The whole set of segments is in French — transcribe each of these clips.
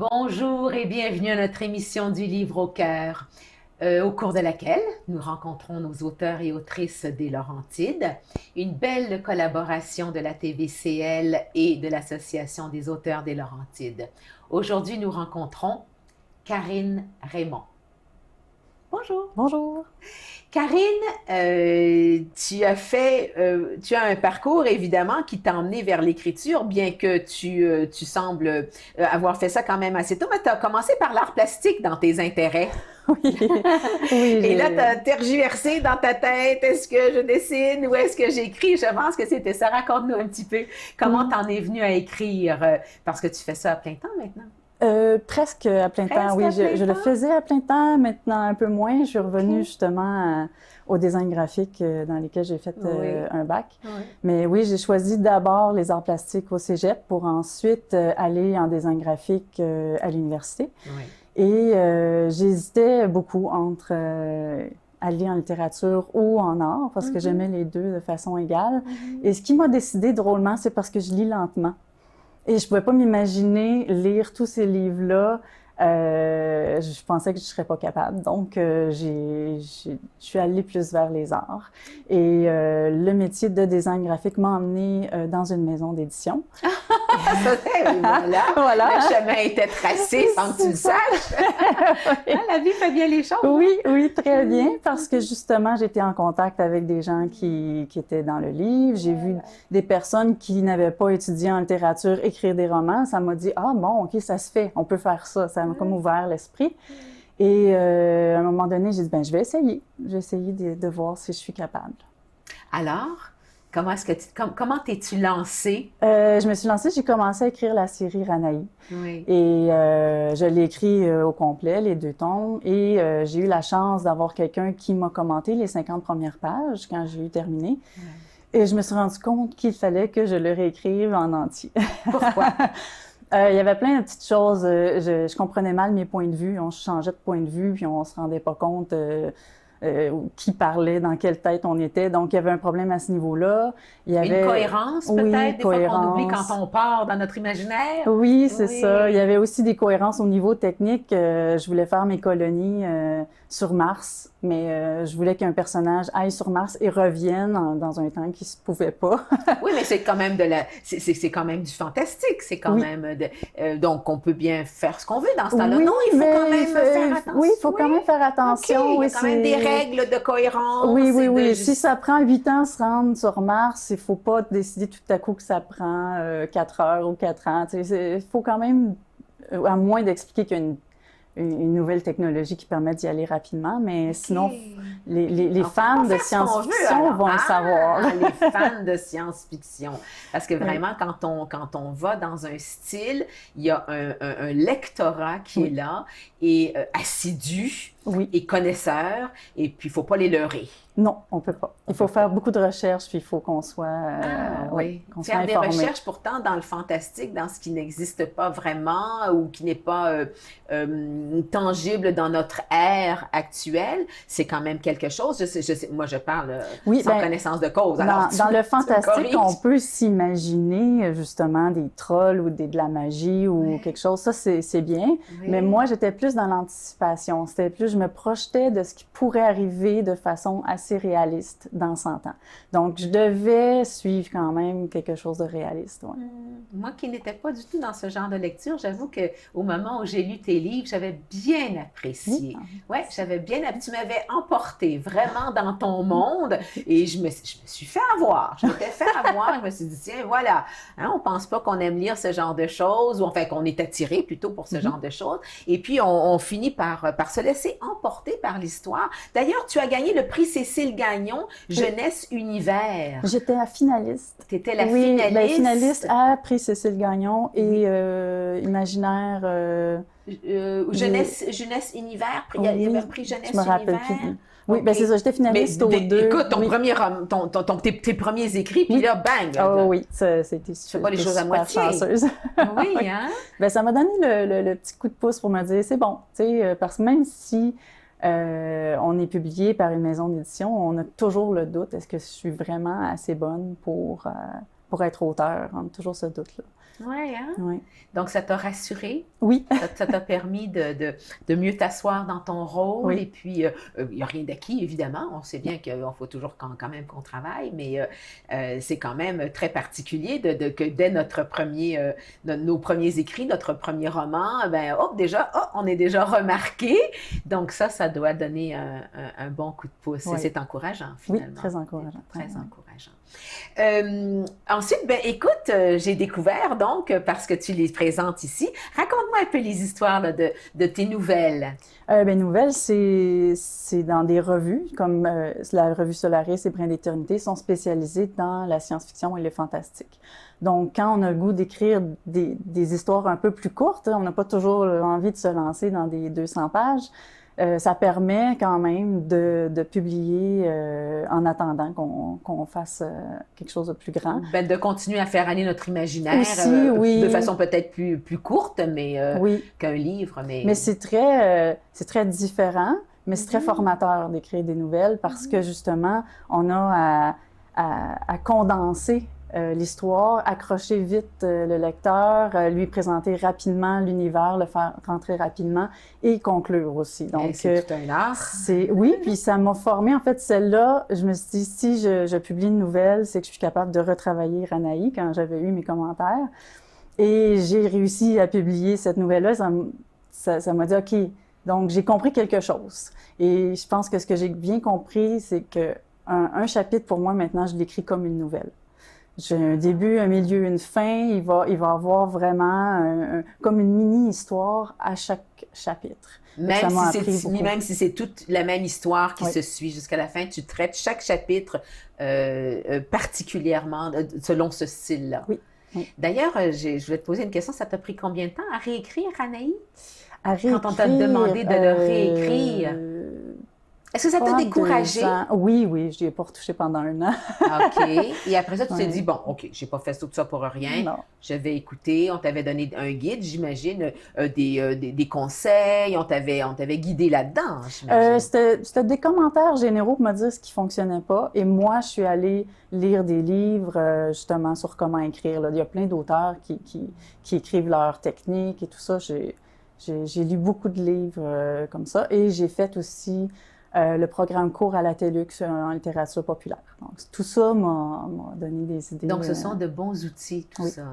Bonjour et bienvenue à notre émission du Livre au cœur, au cours de laquelle nous rencontrons nos auteurs et autrices des Laurentides, une belle collaboration de la TVCL et de l'Association des auteurs des Laurentides. Aujourd'hui, nous rencontrons Karine Raymond. Bonjour. Bonjour. Karine, tu as un parcours évidemment qui t'a emmené vers l'écriture, bien que tu sembles avoir fait ça quand même assez tôt, mais tu as commencé par l'art plastique dans tes intérêts. Oui, oui. Et là, tu as tergiversé dans ta tête, est-ce que je dessine ou est-ce que j'écris? Je pense que c'était ça. Raconte-nous un petit peu comment t'en es venue à écrire, parce que tu fais ça à plein temps maintenant. Presque à plein temps, oui. Je le faisais à plein temps, maintenant un peu moins. Je suis revenue justement au design graphique dans lesquels j'ai fait un bac. Oui. Mais oui, j'ai choisi d'abord les arts plastiques au cégep pour ensuite aller en design graphique à l'université. Oui. Et j'hésitais beaucoup entre aller en littérature ou en art parce que j'aimais les deux de façon égale. Et ce qui m'a décidé drôlement, c'est parce que je lis lentement. Et je pouvais pas m'imaginer lire tous ces livres-là. Je pensais que je serais pas capable. Donc, je suis allée plus vers les arts. Et le métier de design graphique m'a emmenée dans une maison d'édition. Voilà. Le chemin était tracé sans que tu le saches. La vie fait bien les choses. Oui, oui, très bien, parce que justement, j'étais en contact avec des gens qui étaient dans le livre. J'ai vu des personnes qui n'avaient pas étudié en littérature écrire des romans. Ça m'a dit, ah bon, OK, ça se fait, on peut faire ça. Ça m'a comme ouvert l'esprit. Et à un moment donné, j'ai dit, ben je vais essayer. Je vais essayer de voir si je suis capable. Alors, comment t'es-tu lancée? Je me suis lancée, j'ai commencé à écrire la série Ranaï. Oui. Et je l'ai écrit au complet, les 2 tomes. Et j'ai eu la chance d'avoir quelqu'un qui m'a commenté les 50 premières pages quand j'ai eu terminé. Oui. Et je me suis rendu compte qu'il fallait que je le réécrive en entier. Pourquoi? Il y avait plein de petites choses. Je comprenais mal mes points de vue. On changeait de point de vue, puis on se rendait pas compte qui parlait, dans quelle tête on était. Donc, il y avait un problème à ce niveau-là. Il y avait... Une cohérence, peut-être, oui, des fois qu'on oublie quand on part dans notre imaginaire. Oui, c'est ça. Il y avait aussi des cohérences au niveau technique. Je voulais faire mes colonies sur Mars, mais je voulais qu'un personnage aille sur Mars et revienne dans un temps qui se pouvait pas. Oui, mais c'est quand même c'est quand même du fantastique. C'est quand même donc on peut bien faire ce qu'on veut dans ce temps-là. Oui, non, il faut quand même faire attention. Oui, il faut quand même faire attention. Okay, il y a quand même des règles de cohérence. Oui. Si ça prend 8 ans à se rendre sur Mars, il faut pas décider tout à coup que ça prend 4 heures ou 4 ans. Il faut quand même, à moins d'expliquer qu'il y a une nouvelle technologie qui permet d'y aller rapidement, mais sinon, les fans de science-fiction vont le savoir. Les fans de science-fiction. Parce que vraiment, quand on va dans un style, il y a un lectorat qui est là et assidu et connaisseur, et puis il ne faut pas les leurrer. Non, on ne peut pas. Il faut faire beaucoup de recherches, puis il faut qu'on soit, qu'on soit faire informé. Des recherches pourtant dans le fantastique, dans ce qui n'existe pas vraiment ou qui n'est pas tangible dans notre ère actuelle, c'est quand même quelque chose. Moi, je parle sans connaissance de cause. Dans le fantastique, on peut s'imaginer justement des trolls ou de la magie ou quelque chose. Ça, c'est bien. Oui. Mais moi, j'étais plus dans l'anticipation. C'était plus, je me projetais de ce qui pourrait arriver de façon assez réaliste dans 100 ans. Donc, je devais suivre quand même quelque chose de réaliste. Ouais. Moi qui n'étais pas du tout dans ce genre de lecture, j'avoue qu'au moment où j'ai lu tes livres, j'avais bien apprécié. Oui, j'avais bien apprécié. Tu m'avais emporté vraiment dans ton monde et je me suis fait avoir. Je m'étais fait avoir. Je me suis dit, tiens, voilà, hein, on pense pas qu'on aime lire ce genre de choses ou enfin qu'on est attiré plutôt pour ce genre de choses. Et puis, on finit par se laisser emporter par l'histoire. D'ailleurs, tu as gagné le prix Cécile Gagnon, Jeunesse Univers. J'étais la finaliste. Tu étais la finaliste? Oui, finaliste à prix Cécile Gagnon et Imaginaire... Jeunesse Univers, il y avait un prix Jeunesse Univers. Je me rappelle plus. Oui, bien c'est ça, j'étais finaliste aux 2. Écoute, tes premiers écrits, puis là, bang! Oh oui, c'était super, pas les choses à moitié. Chanceuse. Oui, hein? Bien, ça m'a donné le petit coup de pouce pour me dire, c'est bon, tu sais, parce que même si on est publié par une maison d'édition, on a toujours le doute, est-ce que je suis vraiment assez bonne pour être auteur? On a toujours ce doute-là. Oui, hein? Oui. Donc, ça t'a rassuré? Oui. Ça t'a permis de mieux t'asseoir dans ton rôle. Oui. Et puis, il n'y a rien d'acquis, évidemment. On sait bien qu'il faut toujours quand même qu'on travaille, mais c'est quand même très particulier que dès nos premiers écrits, notre premier roman, ben, on est déjà remarqué. Donc, ça doit donner un bon coup de pouce. Oui. Et c'est encourageant, finalement. Oui, très encourageant. Très encourageant. Ensuite, ben, écoute, j'ai découvert donc, parce que tu les présentes ici, raconte-moi un peu les histoires là, de tes nouvelles. Ben, nouvelles, c'est dans des revues, comme la revue Solaris et Brin d'éternité, sont spécialisées dans la science-fiction et le fantastique. Donc, quand on a le goût d'écrire des histoires un peu plus courtes, on n'a pas toujours envie de se lancer dans des 200 pages, ça permet quand même de publier en attendant qu'on fasse quelque chose de plus grand. Ben, de continuer à faire aller notre imaginaire aussi, oui. De façon peut-être plus courte mais oui. qu'un livre. Mais c'est très différent, mais c'est très formateur d'écrire des nouvelles parce que justement, on a à condenser l'histoire, accrocher vite le lecteur, lui présenter rapidement l'univers, le faire rentrer rapidement et conclure aussi. Donc, c'est tout un art. Oui, puis ça m'a formée. En fait, celle-là, je me suis dit, si je publie une nouvelle, c'est que je suis capable de retravailler Ranaï quand j'avais eu mes commentaires. Et j'ai réussi à publier cette nouvelle-là. Ça m'a dit, OK, donc j'ai compris quelque chose. Et je pense que ce que j'ai bien compris, c'est que un chapitre, pour moi, maintenant, je l'écris comme une nouvelle. J'ai un début, un milieu, une fin. Il va avoir vraiment comme une mini-histoire à chaque chapitre. Même si c'est toute la même histoire qui se suit jusqu'à la fin, tu traites chaque chapitre particulièrement selon ce style-là. Oui. D'ailleurs, je vais te poser une question. Ça t'a pris combien de temps à réécrire, Anaïs? À réécrire, quand on t'a demandé de le réécrire. Est-ce que ça t'a découragé? Oui, je n'y ai pas retouché pendant 1 an. OK. Et après ça, tu t'es dit, bon, OK, j'ai pas fait tout ça pour rien. Non. Je vais écouter. On t'avait donné un guide, j'imagine, des conseils. On t'avait guidé là-dedans, j'imagine. C'était des commentaires généraux pour me dire ce qui fonctionnait pas. Et moi, je suis allée lire des livres, justement, sur comment écrire. Là. Il y a plein d'auteurs qui écrivent leurs techniques et tout ça. J'ai lu beaucoup de livres comme ça. Et j'ai fait aussi le programme cours à la TELUX en littérature populaire. Donc, tout ça m'a donné des idées. Donc, ce sont de bons outils, tout oui. ça.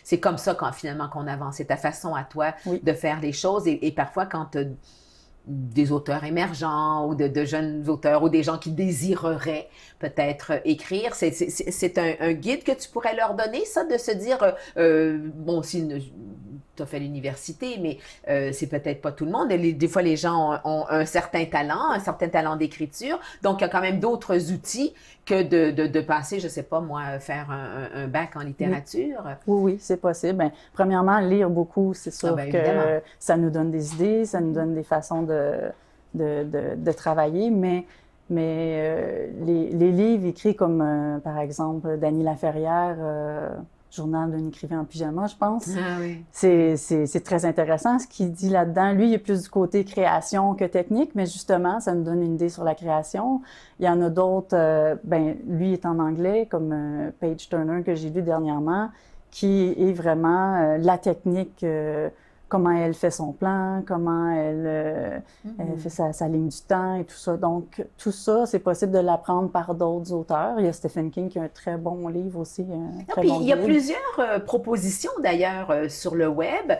C'est comme ça finalement qu'on avance. C'est ta façon à toi oui. de faire les choses. Et parfois, quand des auteurs émergents ou de jeunes auteurs ou des gens qui désireraient peut-être écrire, c'est un guide que tu pourrais leur donner, ça, de se dire, bon, si tu as fait l'université, mais c'est peut-être pas tout le monde. Des fois, les gens ont un certain talent d'écriture. Donc, il y a quand même d'autres outils que de passer, je sais pas moi, faire un bac en littérature. Oui, c'est possible. Bien, premièrement, lire beaucoup, c'est sûr que évidemment. Ça nous donne des idées, ça nous donne des façons de travailler, mais les livres écrits comme, par exemple, Dany Laferrière, Journal d'un écrivain en pyjama, je pense. Ah oui. C'est très intéressant ce qu'il dit là-dedans. Lui, il est plus du côté création que technique, mais justement, ça nous donne une idée sur la création. Il y en a d'autres, lui est en anglais, comme Paige Turner que j'ai lu dernièrement, qui est vraiment la technique, comment elle fait son plan, comment elle fait sa ligne du temps et tout ça. Donc, tout ça, c'est possible de l'apprendre par d'autres auteurs. Il y a Stephen King qui a un très bon livre aussi. Il y a plusieurs propositions d'ailleurs sur le web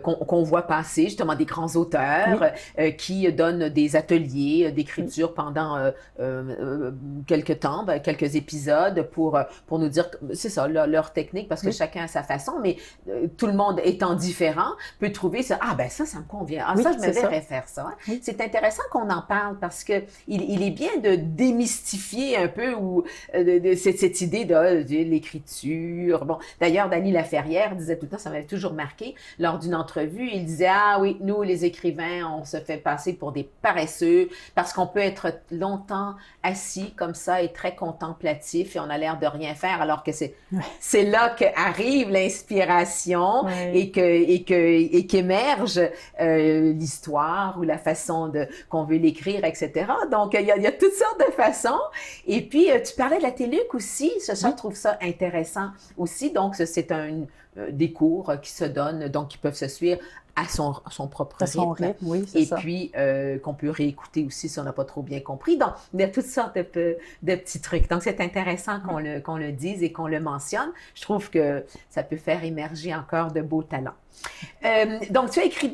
qu'on voit passer, justement des grands auteurs qui donnent des ateliers d'écriture pendant quelques temps, quelques épisodes pour nous dire, c'est ça, leur technique, parce que chacun a sa façon, mais tout le monde étant différent, peut trouver ça, ça me convient, ça je me verrais faire ça. Oui. C'est intéressant qu'on en parle parce que il est bien de démystifier un peu cette idée de l'écriture. Bon, d'ailleurs, Dany Laferrière disait tout le temps, ça m'avait toujours marqué, lors d'une entrevue, il disait, nous les écrivains, on se fait passer pour des paresseux parce qu'on peut être longtemps assis comme ça et très contemplatif et on a l'air de rien faire alors que c'est là qu'arrive l'inspiration et qu'émerge l'histoire ou la façon qu'on veut l'écrire, etc. Donc, il y a toutes sortes de façons. Et puis, tu parlais de la TÉLUQ aussi. Je trouve ça intéressant aussi. Donc, c'est des cours qui se donnent, donc qui peuvent se suivre à son propre rythme. À son rythme, oui, c'est ça. Et puis, qu'on peut réécouter aussi si on n'a pas trop bien compris. Donc, il y a toutes sortes de petits trucs. Donc, c'est intéressant qu'on le dise et qu'on le mentionne. Je trouve que ça peut faire émerger encore de beaux talents. Donc, tu as écrit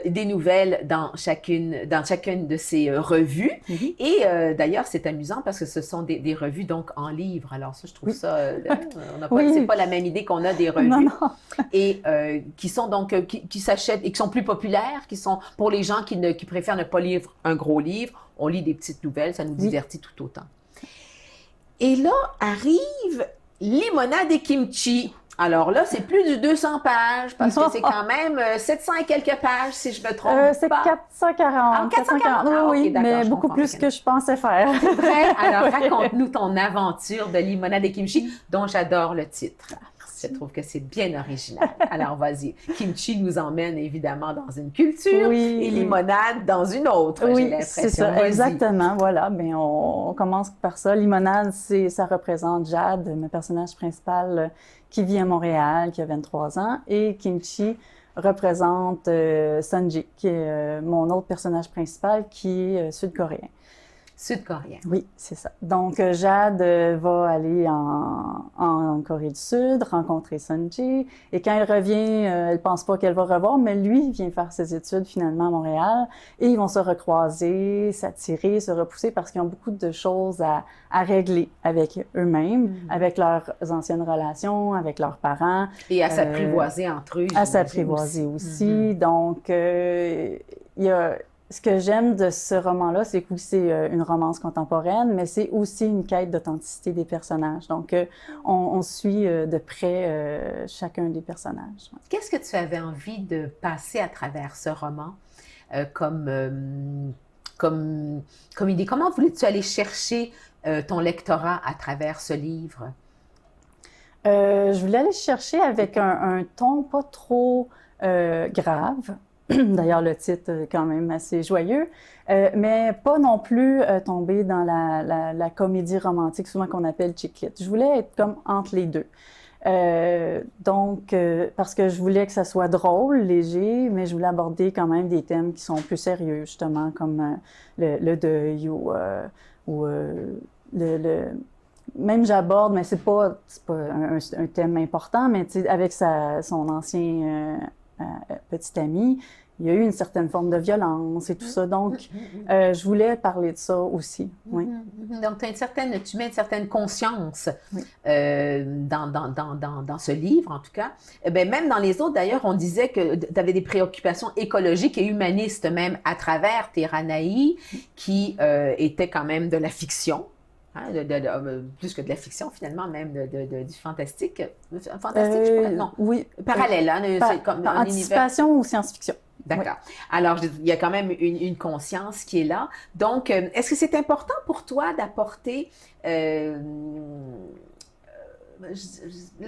des nouvelles dans chacune de ces revues. Mm-hmm. Et d'ailleurs, c'est amusant parce que ce sont des revues donc en livre. Alors ça, je trouve ça... c'est pas la même idée qu'on a des revues. Non. Et qui sont donc... qui s'achètent et qui sont plus populaires, qui sont pour les gens qui préfèrent ne pas lire un gros livre. On lit des petites nouvelles, ça nous divertit tout autant. Et là, arrive Limonade et Kimchi. Alors là, c'est plus de 200 pages, parce que c'est quand même 700 et quelques pages, si je me trompe pas. C'est 440. 440, oui, okay, mais beaucoup plus que je pensais faire. C'est vrai? Alors, raconte-nous ton aventure de Limonade et Kimchi, dont j'adore le titre. Je trouve que c'est bien original. Alors, vas-y. Kimchi nous emmène évidemment dans une culture et limonade dans une autre, j'ai l'impression. C'est ça, exactement. Voilà, bien, on commence par ça. Limonade, ça représente Jade, mon personnage principal qui vit à Montréal, qui a 23 ans. Et Kimchi représente Sunji, qui est mon autre personnage principal, qui est sud-coréen. Sud-coréen. Oui, c'est ça. Donc, Jade va aller en Corée du Sud, rencontrer Sunji. Et quand elle revient, elle pense pas qu'elle va revoir, mais lui, il vient faire ses études finalement à Montréal. Et ils vont se recroiser, s'attirer, se repousser parce qu'ils ont beaucoup de choses à régler avec eux-mêmes, avec leurs anciennes relations, avec leurs parents. Et à s'apprivoiser entre eux. À s'apprivoiser aussi. Donc, il y a... Ce que j'aime de ce roman-là, c'est que c'est une romance contemporaine, mais c'est aussi une quête d'authenticité des personnages. Donc, on suit de près chacun des personnages. Qu'est-ce que tu avais envie de passer à travers ce roman comme idée? Comment voulais-tu aller chercher ton lectorat à travers ce livre? Je voulais aller chercher avec un ton pas trop grave. D'ailleurs, le titre est quand même assez joyeux, mais pas non plus tomber dans la comédie romantique, souvent qu'on appelle chick lit. Je voulais être comme entre les deux. Donc, parce que je voulais que ça soit drôle, léger, mais je voulais aborder quand même des thèmes qui sont plus sérieux, justement, comme le deuil ou même j'aborde, mais c'est pas un thème important, mais avec son ancien petit ami, il y a eu une certaine forme de violence et tout ça. Donc, je voulais parler de ça aussi. Oui. Donc, tu mets une certaine conscience dans ce livre, en tout cas. Même dans les autres, d'ailleurs, on disait que tu avais des préoccupations écologiques et humanistes même à travers Teranaï, qui était quand même de la fiction. Hein, plus que de la fiction, finalement, même du fantastique. Fantastique, je pourrais... Non. Oui. Parallèle, hein, c'est comme un anticipation univers... ou science-fiction. D'accord. Oui. Alors, il y a quand même une conscience qui est là. Donc, est-ce que c'est important pour toi d'apporter... le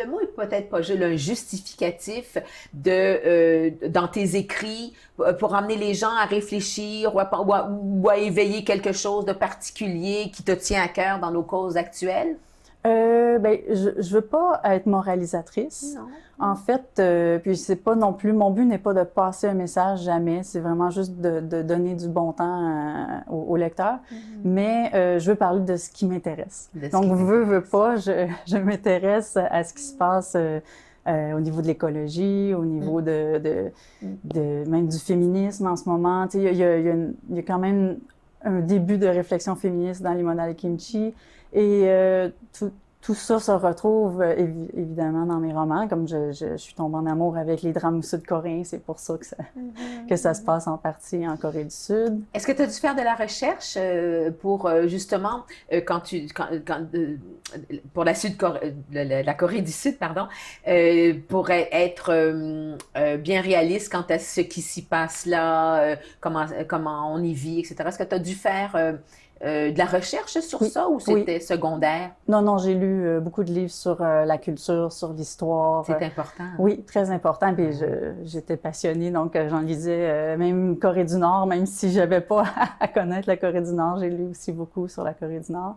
mot est peut-être pas un justificatif dans tes écrits pour amener les gens à réfléchir ou à éveiller quelque chose de particulier qui te tient à cœur dans nos causes actuelles? Je veux pas être moralisatrice. Non. En fait, puis c'est pas non plus, mon but n'est pas de passer un message, jamais. C'est vraiment juste de donner du bon temps au lecteur. Mais je veux parler de ce qui m'intéresse. Donc, veux pas, je m'intéresse à ce qui se passe au niveau de l'écologie, au niveau même du féminisme en ce moment. Tu sais, il y a quand même un début de réflexion féministe dans Limonade et Kimchi. Et tout ça se retrouve évidemment dans mes romans. Comme je suis tombée en amour avec les drames sud-coréens, c'est pour ça que ça se passe en partie en Corée du Sud. Est-ce que tu as dû faire de la recherche pour justement, pour la Corée du Sud, pardon, pour être bien réaliste quant à ce qui s'y passe là, comment on y vit, etc. Est-ce que tu as dû faire de la recherche sur Oui, ça ou c'était secondaire? Non, non, j'ai lu beaucoup de livres sur la culture, sur l'histoire. C'est important. Oui, très important. Puis j'étais passionnée, donc j'en lisais même Corée du Nord, même si j'avais pas à connaître la Corée du Nord. J'ai lu aussi beaucoup sur la Corée du Nord.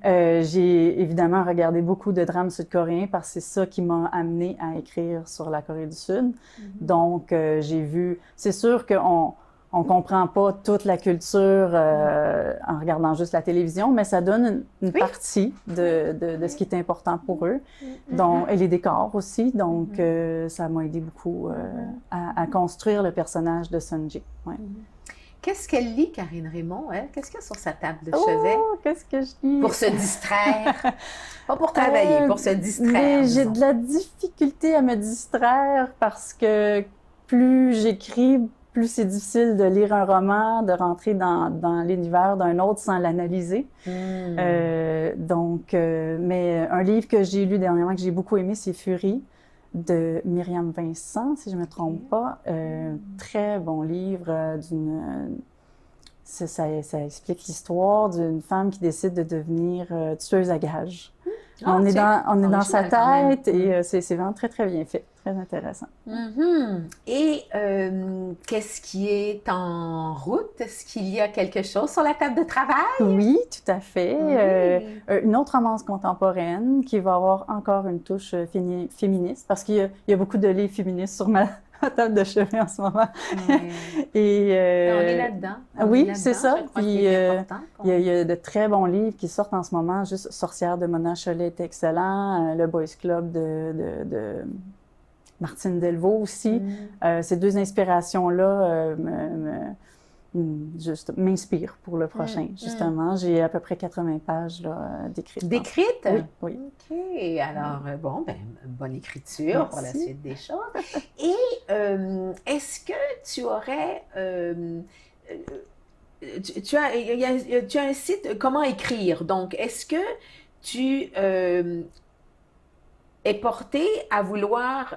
J'ai évidemment regardé beaucoup de drames sud-coréens parce que c'est ça qui m'a amenée à écrire sur la Corée du Sud. Donc, j'ai vu... C'est sûr qu'on on comprend pas toute la culture en regardant juste la télévision, mais ça donne une partie de ce qui est important pour eux. Donc, et les décors aussi. Donc, ça m'a aidé beaucoup à construire le personnage de Sunji. Ouais. Qu'est-ce qu'elle lit, Karine Raymond? Qu'est-ce qu'il y a sur sa table de chevet? Oh, qu'est-ce que je lis? Pour se distraire. Pas pour travailler, pour se distraire. Mais j'ai de la difficulté à me distraire parce que plus j'écris, plus c'est difficile de lire un roman, de rentrer dans l'univers d'un autre sans l'analyser. Mais un livre que j'ai lu dernièrement, que j'ai beaucoup aimé, c'est Furie de Myriam Vincent, si je ne me trompe pas. Très bon livre ça explique l'histoire d'une femme qui décide de devenir tueuse à gages. On est dans sa tête et c'est vraiment très, très bien fait. Très intéressant. Et qu'est-ce qui est en route? Est-ce qu'il y a quelque chose sur la table de travail? Oui, tout à fait. Une autre romance contemporaine qui va avoir encore une touche féministe parce qu'il y a beaucoup de livres féministes sur ma table de chevet en ce moment. Et, on est là-dedans. Oui, c'est ça. Puis il y a de très bons livres qui sortent en ce moment. Juste Sorcière de Mona Chollet est excellent. Le Boys Club de Martine Delvaux aussi. Ces deux inspirations-là m'inspirent pour le prochain, justement. J'ai à peu près 80 pages d'écrites. D'écrites? Oui. OK. Alors, bonne écriture pour la suite des choses. Et est-ce que tu aurais... tu as un site, comment écrire. Donc, est-ce que tu est porté à vouloir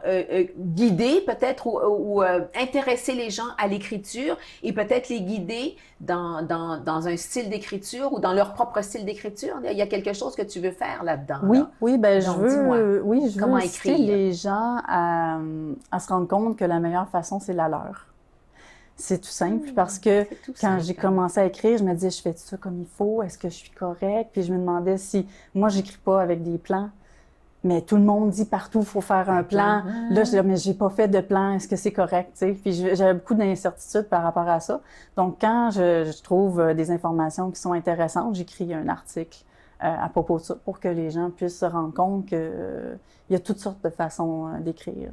guider peut-être ou intéresser les gens à l'écriture et peut-être les guider dans un style d'écriture ou dans leur propre style d'écriture? Il y a quelque chose que tu veux faire là-dedans? Oui, ben donc, je veux comment inciter les gens à se rendre compte que la meilleure façon, c'est la leur. C'est tout simple parce que quand j'ai commencé à écrire, je me disais, je fais ça comme il faut, est-ce que je suis correcte? Puis je me demandais si, moi, j'écris pas avec des plans. Mais tout le monde dit partout, il faut faire un plan. Là, je dis, mais j'ai pas fait de plan, est-ce que c'est correct? T'sais? Puis j'avais beaucoup d'incertitudes par rapport à ça. Donc, quand je trouve des informations qui sont intéressantes, j'écris un article à propos de ça pour que les gens puissent se rendre compte qu'il y a toutes sortes de façons d'écrire.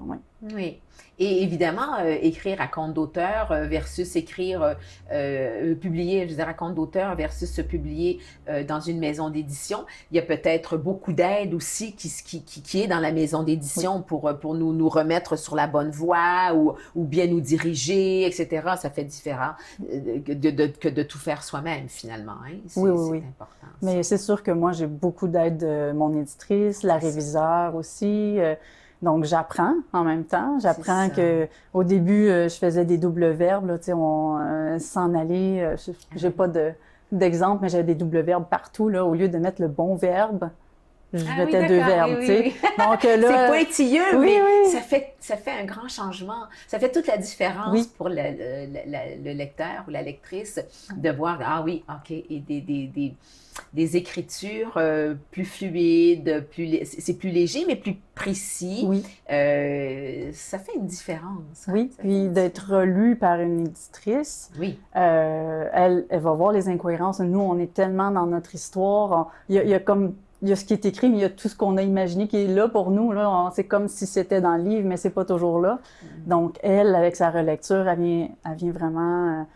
Oui. Et évidemment, écrire à compte d'auteur versus écrire, publier, je veux dire, à compte d'auteur versus se publier dans une maison d'édition. Il y a peut-être beaucoup d'aide aussi qui est dans la maison d'édition pour nous remettre sur la bonne voie ou bien nous diriger, etc. Ça fait différent que de tout faire soi-même, finalement. Hein? C'est important. Ça. Mais c'est sûr que moi, j'ai beaucoup d'aide de mon éditrice, la réviseure aussi. Donc, j'apprends en même temps. J'apprends qu'au début, je faisais des doubles verbes, là, tu sais, s'en aller. J'ai pas d'exemple, mais j'avais des doubles verbes partout, là. Au lieu de mettre le bon verbe, je mettais deux verbes, tu sais. Donc là... C'est pointilleux, mais ça fait un grand changement. Ça fait toute la différence pour le lecteur ou la lectrice de voir, et des écritures plus fluides, c'est plus léger, mais plus précis. Ça fait une différence. Puis d'être lu par une éditrice, elle va voir les incohérences. Nous, on est tellement dans notre histoire. Il y a ce qui est écrit, mais il y a tout ce qu'on a imaginé qui est là pour nous. C'est comme si c'était dans le livre, mais c'est pas toujours là. Donc, elle, avec sa relecture, elle vient vraiment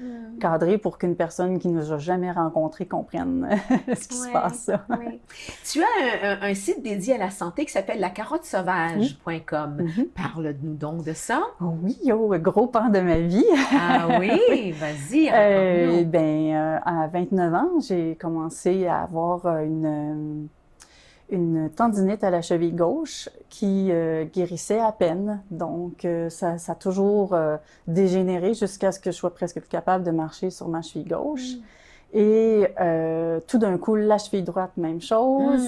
cadrer pour qu'une personne qui ne nous a jamais rencontrés comprenne ce qui se passe. Tu as un site dédié à la santé qui s'appelle lacarottesauvage.com. Parle-nous donc de ça. Oui, gros pan de ma vie. Ah oui, vas-y, raconte-nous. À 29 ans, j'ai commencé à avoir une tendinite à la cheville gauche qui guérissait à peine. Donc, ça a toujours dégénéré jusqu'à ce que je sois presque plus capable de marcher sur ma cheville gauche. Et tout d'un coup, la cheville droite, même chose.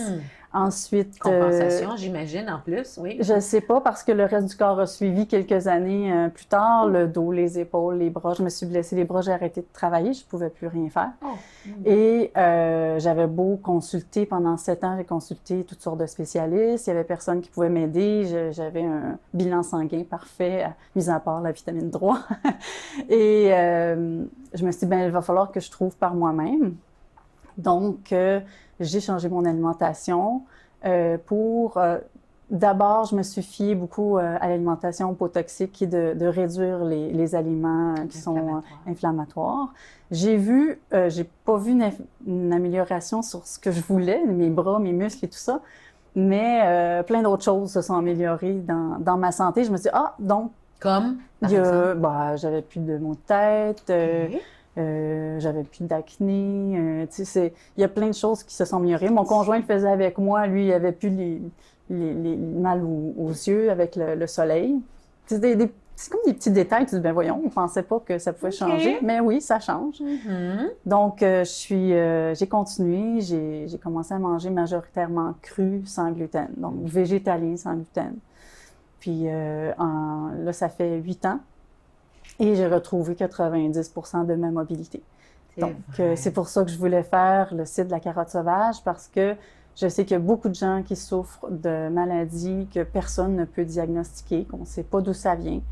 Ensuite... Compensation, j'imagine, en plus, oui. Je ne sais pas, parce que le reste du corps a suivi quelques années plus tard. Le dos, les épaules, les bras. Je me suis blessée les bras, j'ai arrêté de travailler, je ne pouvais plus rien faire. Et j'avais beau consulter pendant 7 ans, j'ai consulté toutes sortes de spécialistes. Il n'y avait personne qui pouvait m'aider. J'avais un bilan sanguin parfait, mis à part la vitamine 3. Et je me suis dit, ben, il va falloir que je trouve par moi-même. Donc, j'ai changé mon alimentation pour... D'abord, je me suis fiée beaucoup à l'alimentation hypotoxique et de réduire les aliments qui sont inflammatoires. J'ai pas vu une amélioration sur ce que je voulais, mes bras, mes muscles et tout ça, mais plein d'autres choses se sont améliorées dans ma santé. Je me suis dit, donc... Comme? J'avais plus de maux de tête... j'avais plus d'acné. Il y a plein de choses qui se sont améliorées. Mon conjoint le faisait avec moi. Lui, il avait plus les mal aux yeux avec le soleil. C'est comme des petits détails. Tu dis, ben voyons, on pensait pas que ça pouvait changer. Mais oui, ça change. Donc, j'ai continué. J'ai commencé à manger majoritairement cru, sans gluten. Donc, végétalien, sans gluten. Puis là, ça fait 8 ans. Et j'ai retrouvé 90% de ma mobilité. Donc, c'est pour ça que je voulais faire le site de la carotte sauvage, parce que je sais qu'il y a beaucoup de gens qui souffrent de maladies que personne ne peut diagnostiquer, qu'on ne sait pas d'où ça vient.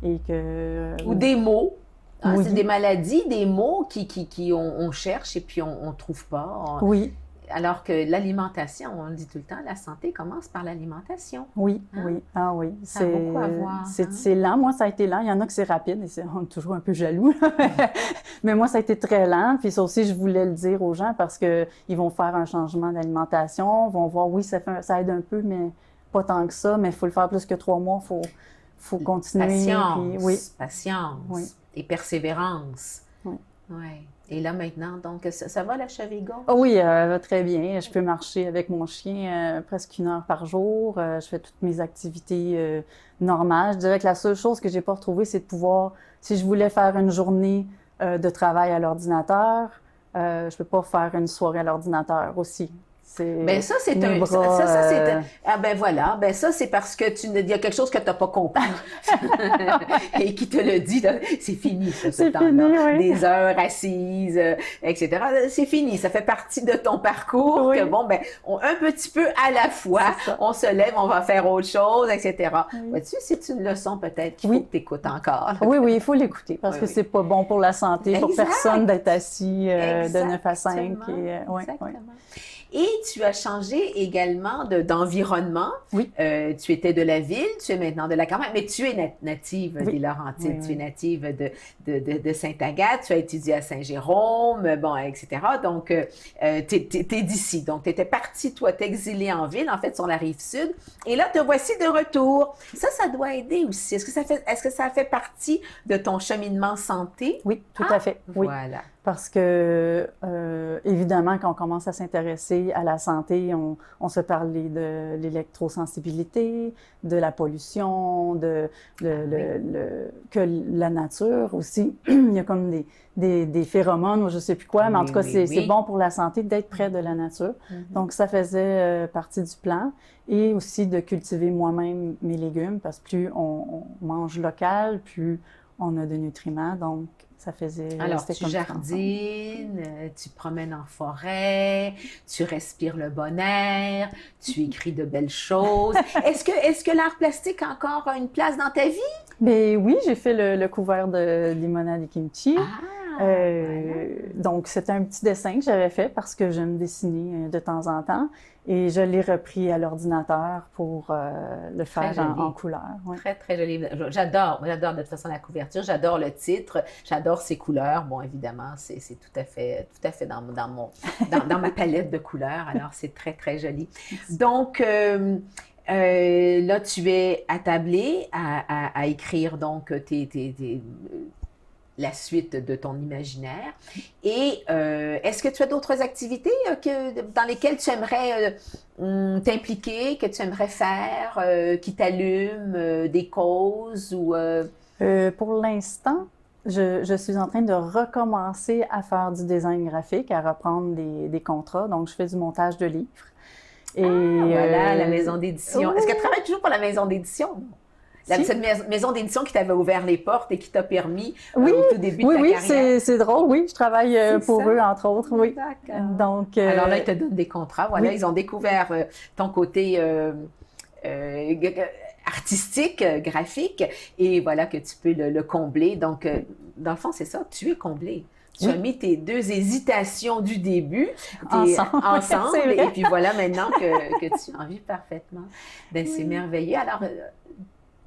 Et que, ou des maux. Oui. C'est des maladies, des maux on cherche et puis on ne trouve pas. Oui. Alors que l'alimentation, on le dit tout le temps, la santé commence par l'alimentation. Oui, oui. Ah oui. Ça a beaucoup à voir. C'est lent. Moi, ça a été lent. Il y en a que c'est rapide et on est toujours un peu jaloux. Mais moi, ça a été très lent. Puis ça aussi, je voulais le dire aux gens parce qu'ils vont faire un changement d'alimentation, vont voir, oui, ça aide un peu, mais pas tant que ça. Mais il faut le faire plus que 3 mois. Il faut continuer. Patience et persévérance. Oui. Ouais. Et là, maintenant, donc, ça va la cheville gauche? Oh oui, elle va très bien. Je peux marcher avec mon chien presque 1 heure par jour. Je fais toutes mes activités normales. Je dirais que la seule chose que j'ai pas retrouvée, c'est de pouvoir, si je voulais faire une journée de travail à l'ordinateur, je peux pas faire une soirée à l'ordinateur aussi. Ben ça, c'est ça, c'est parce que il y a quelque chose que tu n'as pas compris et qui te le dit, là, c'est fini, ça, ce temps-là. Oui. Des heures assises, etc. C'est fini, ça fait partie de ton parcours, oui. que un petit peu à la fois, on se lève, on va faire autre chose, etc. Oui. Vois-tu, c'est une leçon peut-être qu'il faut que tu écoutes encore. Oui, il faut l'écouter parce que c'est pas bon pour la santé, pour personne d'être assis de 9 à 5. Exactement. Et tu as changé également d'environnement. Oui. Tu étais de la ville, tu es maintenant de la campagne, mais tu es native des Laurentides, tu es native de Sainte-Agathe, tu as étudié à Saint-Jérôme, etc. Donc, tu es d'ici. Donc, tu étais partie, toi, t'exiler en ville, en fait, sur la rive sud. Et là, te voici de retour. Ça doit aider aussi. Est-ce que ça fait partie de ton cheminement santé? Oui, tout à fait. Oui. Voilà. Parce que, évidemment, quand on commence à s'intéresser à la santé, on se parlait de l'électrosensibilité, de la pollution, que la nature aussi. Il y a comme des phéromones ou je ne sais plus quoi, mais en tout cas, c'est bon pour la santé d'être près de la nature. Donc, ça faisait partie du plan. Et aussi de cultiver moi-même mes légumes, parce que plus on mange local, plus on a de nutriments. Donc, ça faisait... Alors, tu jardines, tu promènes en forêt, tu respires le bon air, tu écris de belles choses. Est-ce que l'art plastique a encore une place dans ta vie? Bien oui, j'ai fait le couvert de limonade et kimchi. Donc, c'était un petit dessin que j'avais fait parce que j'aime dessiner de temps en temps. Et je l'ai repris à l'ordinateur pour le faire en couleur. Ouais. Très, très joli. J'adore de toute façon la couverture, j'adore le titre, j'adore ses couleurs. Bon, évidemment, c'est tout à fait dans ma palette de couleurs, alors c'est très, très joli. Donc, là, tu es attablé à écrire donc la suite de ton imaginaire. Et est-ce que tu as d'autres activités dans lesquelles tu aimerais t'impliquer, que tu aimerais faire, qui t'allument, des causes ou... Pour l'instant, Je suis en train de recommencer à faire du design graphique, à reprendre des contrats. Donc, je fais du montage de livres. Et voilà, la maison d'édition. Oui. Est-ce qu'elle travaille toujours pour la maison d'édition? Si. Cette maison d'édition qui t'avait ouvert les portes et qui t'a permis oui, au tout début de ta carrière. Oui, c'est drôle, oui. Je travaille pour eux, entre autres, oui. D'accord. Donc, alors là, ils te donnent des contrats. Voilà, ils ont découvert ton côté artistique, graphique, et voilà que tu peux le combler. Donc, dans le fond, c'est ça, tu es comblé. Tu as mis tes deux hésitations du début ensemble et puis voilà maintenant que tu en vis parfaitement. Ben, c'est merveilleux. Alors,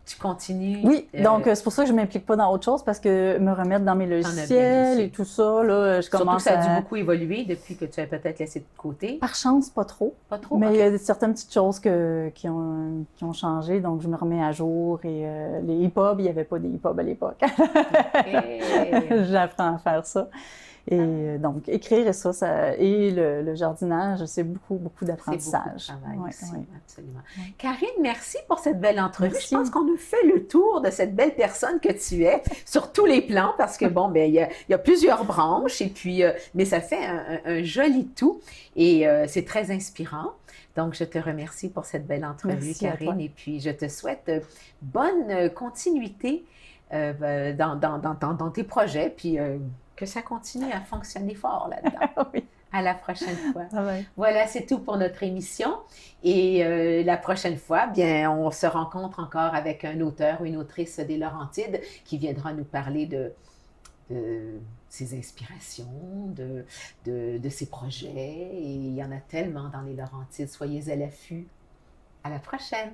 tu continues. Oui, donc c'est pour ça que je ne m'implique pas dans autre chose parce que me remettre dans mes logiciels et tout ça, là, je commence Surtout que ça a dû beaucoup évoluer depuis que tu as peut-être laissé de côté. Par chance, pas trop. Pas trop? Mais il y a certaines petites choses qui ont changé, donc je me remets à jour. Et les hip-hop, il n'y avait pas des hip-hop à l'époque. J'apprends à faire ça. Et donc, écrire et le jardinage, c'est beaucoup d'apprentissage. C'est beaucoup de travail aussi, absolument. Ouais. Karine, merci pour cette belle entrevue. Merci. Je pense qu'on a fait le tour de cette belle personne que tu es sur tous les plans parce que, bon, ben, il y a plusieurs branches et puis, mais ça fait un joli tout et c'est très inspirant. Donc, je te remercie pour cette belle entrevue, Karine, et puis je te souhaite bonne continuité dans tes projets, puis que ça continue à fonctionner fort là-dedans. Oui. À la prochaine fois. Ouais. Voilà, c'est tout pour notre émission. Et la prochaine fois, bien, on se rencontre encore avec un auteur ou une autrice des Laurentides qui viendra nous parler de ses inspirations, de ses projets. Et il y en a tellement dans les Laurentides. Soyez à l'affût. À la prochaine!